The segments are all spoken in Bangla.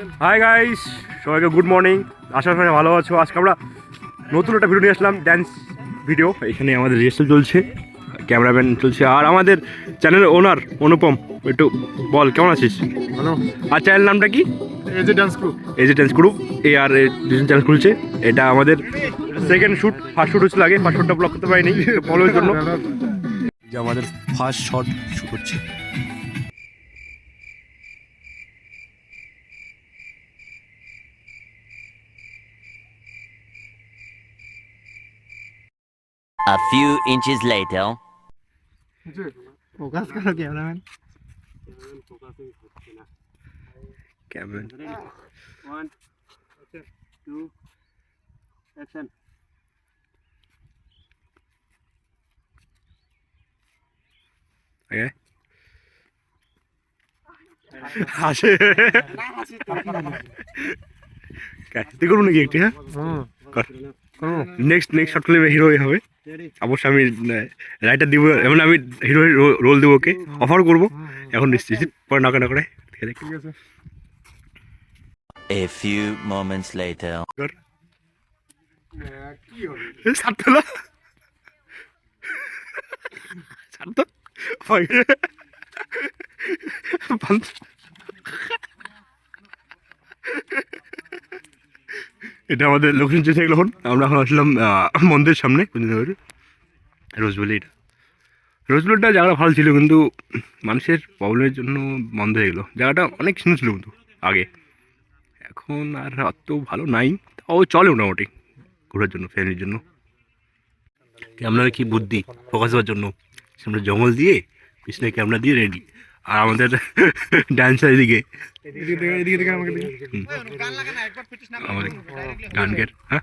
হাই গাইস, সবাইকে গুড মর্নিং। আশা করি ভালো আছো। আজকে আমরা নতুন একটা ভিডিও নিয়ে আসলাম, ড্যান্স ভিডিও। এখানে আমাদের রিহার্সাল চলছে, ক্যামেরাম্যান চলছে, আর আমাদের চ্যানেলের ওনার অনুপম। একটু বল, কেমন আছিস? হ্যালো, আর চ্যানেল নামটা কি? এজে ডান্স গ্রুপ। এই যে ড্যান্স গ্রুপ, এই আর দুজন চ্যানেল খুলছে। এটা আমাদের সেকেন্ড শ্যুট, ফার্স্ট শ্যুট হচ্ছে লাগে, ফার্স্ট শ্যুটটা ব্লক করতে পারিনি ফলোর জন্য। যে আমাদের ফার্স্ট শট শ্যুট হচ্ছে। A few inches later. Focus করো ক্যামেরাম্যান। Camera 1 2 action. ওকে, হাসে তুই করবো নাকি একটি? হ্যাঁ, নেক্সট শর্ট ফিল্মে হিরো হবে অবশ্যই। আমি রাইটার দিব, এমন আমি হিরো রোল দেবো, ওকে অফার করবো। এখন নিশ্চিত পরে না করে ঠিক আছে। A few moments later. ছাড়তো এটা আমাদের লোকেশন চেয়েছে এখন। আমরা এখন আসলাম মন্দিরের সামনে, রোজবেলি। এটা রোজবেলিটা জায়গাটা ভালো ছিল, কিন্তু মানুষের প্রবলেমের জন্য বন্ধ হয়ে গেলো। জায়গাটা অনেক সুন্দর ছিল কিন্তু আগে, এখন আর অত ভালো নাই। তাও চলে মোটামুটি ঘোরার জন্য, ফ্যামিলির জন্য। ক্যামেরার কি বুদ্ধি, ফোকাস হওয়ার জন্য আমরা জঙ্গল দিয়ে পিছনে ক্যামেরা দিয়ে রেডি। আর আমাদের ডান্সার এদিকে আমাদের গানকের। হ্যাঁ,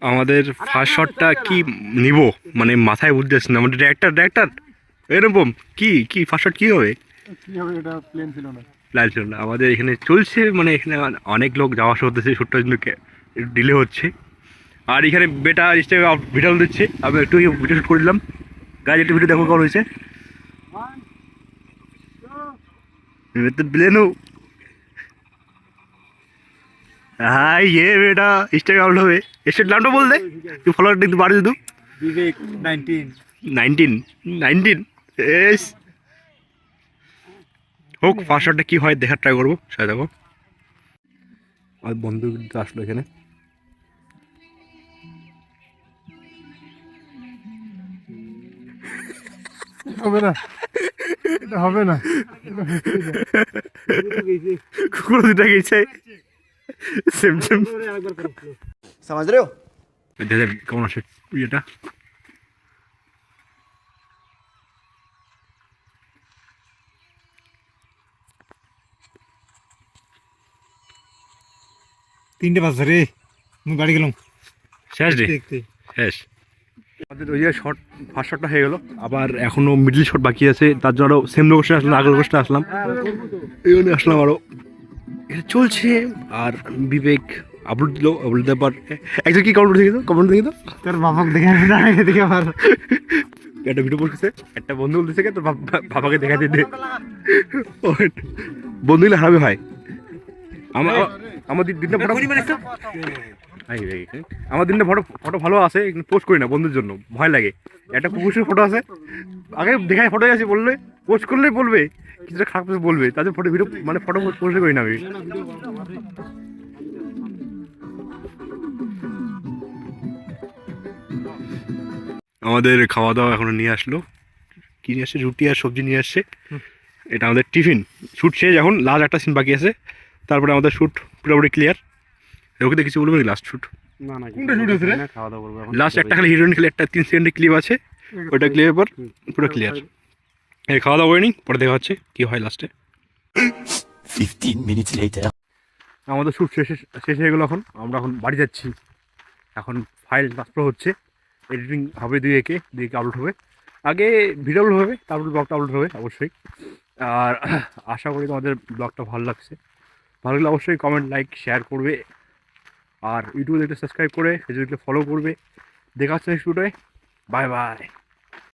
আমাদের ফার্স্ট শটটা কি নিব মানে মাথায় বুঝতে আসছে না। আমাদের ডাইরেক্টর এরকম কি ফার্স্ট শট কি হবে? কি হবে, এটা প্লেন ছিল না। প্ল্যান ছিল না। আমাদের এখানে চলছে, মানে এখানে অনেক লোক যাওয়া আসা করতেছে, শ্যুটটার জন্য একটু ডিলে হচ্ছে। আর এখানে বেটা স্টেপে ভিডিও দিচ্ছে, আমি একটু ভিডিও শ্যুট করে দিলাম। গাছ একটু ভিডিও দেখো কেমন হয়েছে। প্লেনও হাই ये बेटा स्टेप आउट হবে। স্টেপ নামটা বল দে, তুই ফলোয়ার একটু বাড়িয়ে দে। বিবেক 19 19 এস হোক। ফার্স্ট শটটা কি হয় দেখার ট্রাই করবো, সাথে দেখো। আর বন্ধু কিন্তু আসলো এখানে। হবে না, এটা হবে না। কুকুর দুটা গেছে সেম समझ रहे हो। কেমন আছে ইয়েটা। তিনটে বাজছে রে, আমি বাড়ি গেলাম। শেষ রে, দেখতে শেষ। আমাদের ওই যে শর্ট ফার্স্ট শটটা হয়ে গেলো, আবার এখনো মিডল শট বাকি আছে। তার জন্য আরও সেম লোকেশনে আসলাম, আগের লোকেশনে আসলাম, এই জন্য আসলাম আরও। এটা চলছে। আর বিবেক আপলোড দিল, আপলোড দেওয়ার পর একজন কি কমেন্ট দেখি তো, তোর বাবাকে দেখে আমি না দেখে আমার একটা ভিডিও বলতেছে, একটা বন্ধু বলতেছে তোর বাবাকে দেখা দিতে। বন্ধু হলে হারাবে ভাই। আমার দিনটা ফটো আমার দিনটা ফটো ভালো আছে, কিন্তু পোস্ট করি না বন্ধুর জন্য, ভয় লাগে। একটা কুকুরের ফটো আছে, আগে দেখায় ফটো আছে, বললে পোস্ট করলেই বলবে কিছুটা খারাপ কিছু বলবে, তাদের ফটো ভিডিও মানে ফটো পোস্ট করি না আমি। আমাদের খাওয়া দাওয়া এখনো নিয়ে আসলো, কি নিয়ে আসছে, রুটি আর সবজি নিয়ে আসছে। এটা আমাদের টিফিন। শ্যুট শেষ, এখন লাস্ট একটা সিন বাকি আছে, তারপরে আমাদের শ্যুট পুরোপুরি ক্লিয়ার। ওকে কিছু বলবো নাকি? লাস্ট শ্যুট কোনটা শুট হচ্ছে রে? লাস্ট একটা খালি হিরোইন খেলে একটা 3 সেকেন্ডের ক্লিপ আছে, ওইটা ক্লিয়ার পর পুরো ক্লিয়ার। এই খাওয়া দাওয়া করে নিই, পরে দেখা হচ্ছে কি হয় লাস্টে। 15 minutes later. আমাদের শ্যুট শেষ হয়ে গেলো। আমরা এখন বাড়ি যাচ্ছি। এখন ফাইল ট্রান্সফার হচ্ছে, এডিটিং হবে, দুই একে আপলোড হবে। আগে ভিডিও আপলোড হবে, তারপর ব্লগটা আপলোড হবে অবশ্যই। আর আশা করি তোমাদের ব্লগটা ভালো লাগছে। ভালো লাগলে অবশ্যই কমেন্ট লাইক শেয়ার করবে, আর ইউটিউবে দেখতে সাবস্ক্রাইব করে ফেসবুকে ফলো করবে। দেখা হচ্ছে নেক্সট ভিডিওয়ে। Bye bye.